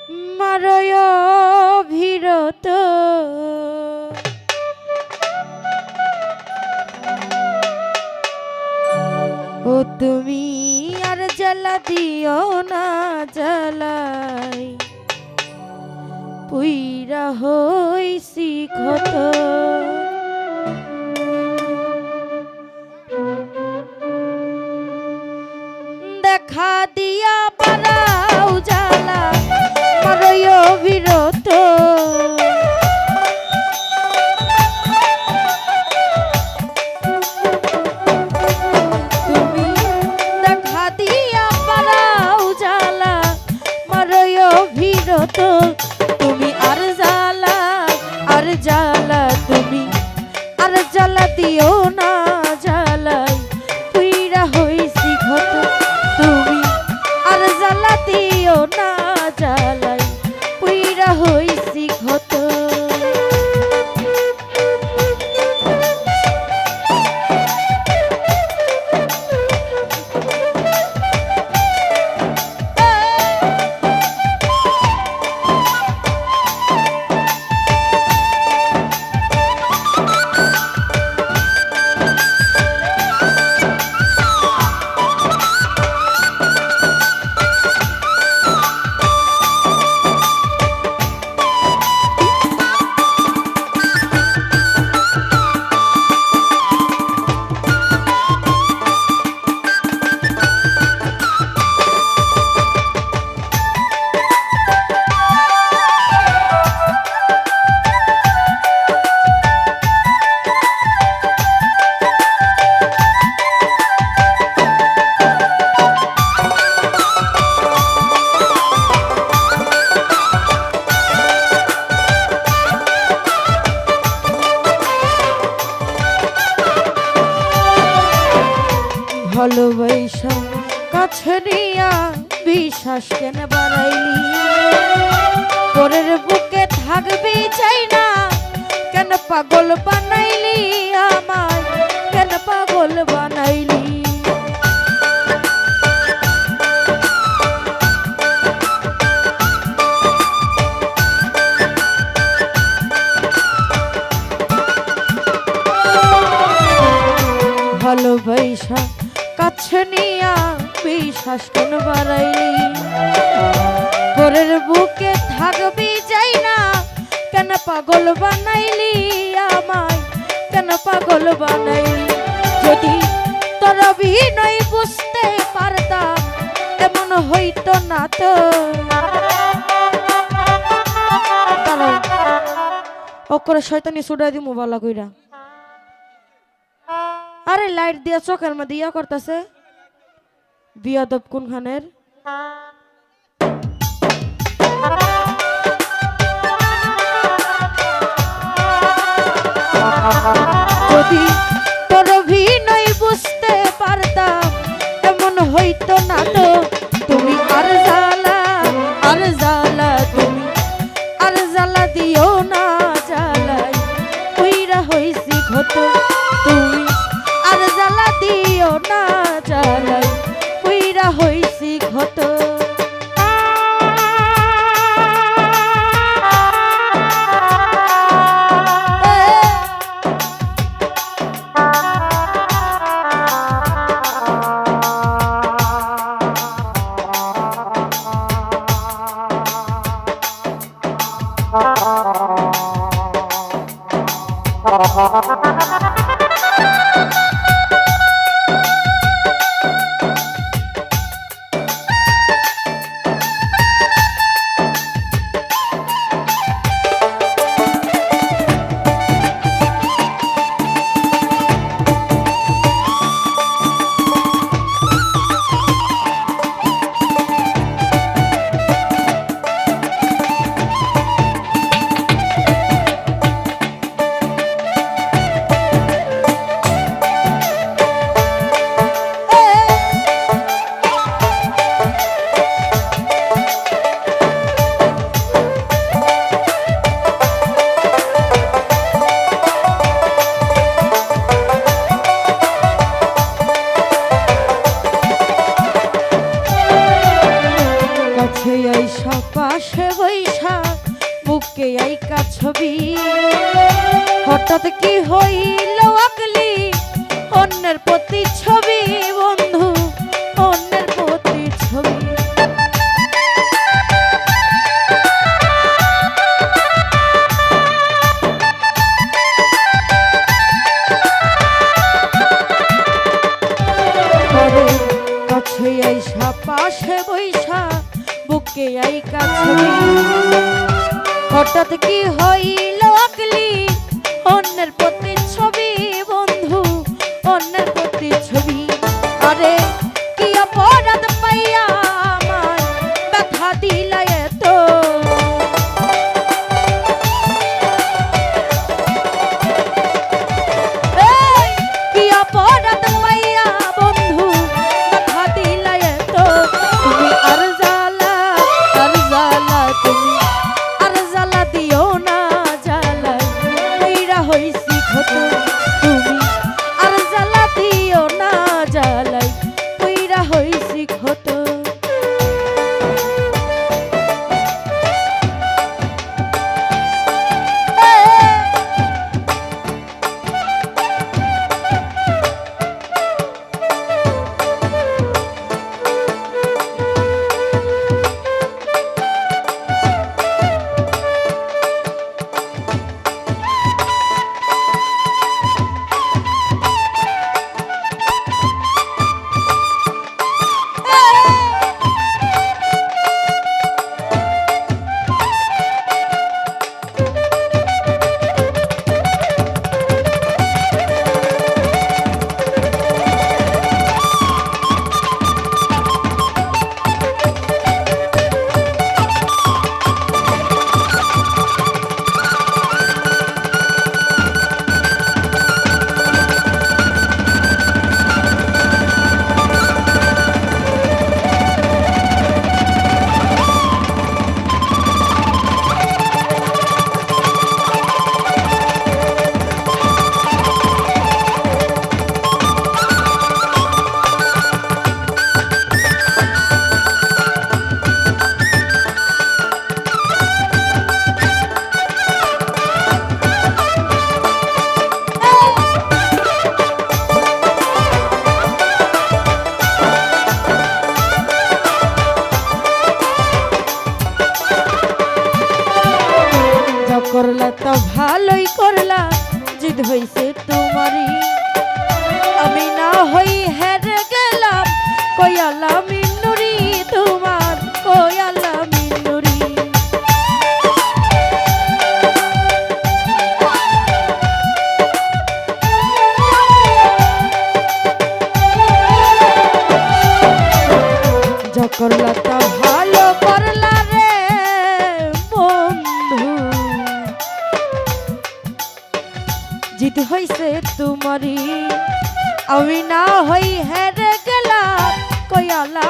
মারয় ভিরত ও তুমি আর জ্বালা দিও না জ্বালাই পুইরা হইছি ক্ষত দেখা দিয়া বাড়াও জ্বালা মারয় বিরত তুমি দেখা দিয়া বাড়াও জ্বালা মারয় বিরত তুমি আর জ্বালা তুমি আর জ্বালা দিও না জ্বালাই পুইরা হইছি ক্ষত তুমি আর জ্বালা দিও না জ্বালাই পুইরা হইছি ক্ষত ভালোবাসা কাছে নিয়া বিশ্বাস কেন বাড়াইলি পরের বুকে থাকবি চাই না কেন পাগল বানাইলি আমায় কেন পাগল বানাইলি ভালোবাসা কাছে নিয়া বিশ্বাস কেন বাড়াইলি পরের বুকে থাকবি যাই না কেন পাগল বানাইলি আমায় কেন পাগল বানাইলি যদি তোর অভিনয় বুঝতে পারতাম এমন হইতো না তো ওকরে শয়তানি ছুড়া দি মোবাইলা কইরা আরে লাইট দিয়া চোখের মধ্যে ইয়া করতেছে বিয়াদব কোনখানের যদি তোর অভিনয় বুঝতে পারতাম এমন হইতো না তো তুমি আর জ্বালা তুমি আর জ্বালা দিও না জ্বালাই কইরা হইছি ক্ষত তুমি আর জ্বালা দিও না জ্বালাই কইরা হইছি ক্ষত পাশে বৈশা বুকে আইকা ছবি হঠাৎ কি হইল আকলি অন্যের প্রতি ছবি বন্ধু অন্যের প্রতি ছবি কাছে আইসা পাশে বৈশা বুকে আইকা ছবি হঠাৎ কি হইল আকলি অন্যের প্রতি ছবি বন্ধু অন্যের প্রতি ছবি আরে কি অপরাধ পাইয়া আমার ব্যথা দিলা এত কি অপরাধ পাইয়া বন্ধু ব্যথা দিলা এত তুমি আর জ্বালা তুমি আর জ্বালা দিও না জ্বালাই কইরা হইছি ক্ষত তুমি আর জ্বালা দিও না জ্বালাই কইরা হইছি ক্ষত করলা তো ভালোই করলা জিদ হইছে তোমারই আমি না হই হেরে গেলাম কয়ালা মিনুরি তোমার কয়ালা মিনুরি যা করলা তো ভালো করলা রে বন্ধু জিত হইছে তোমারই আমি না হই হেরে গেলাম কয়ালা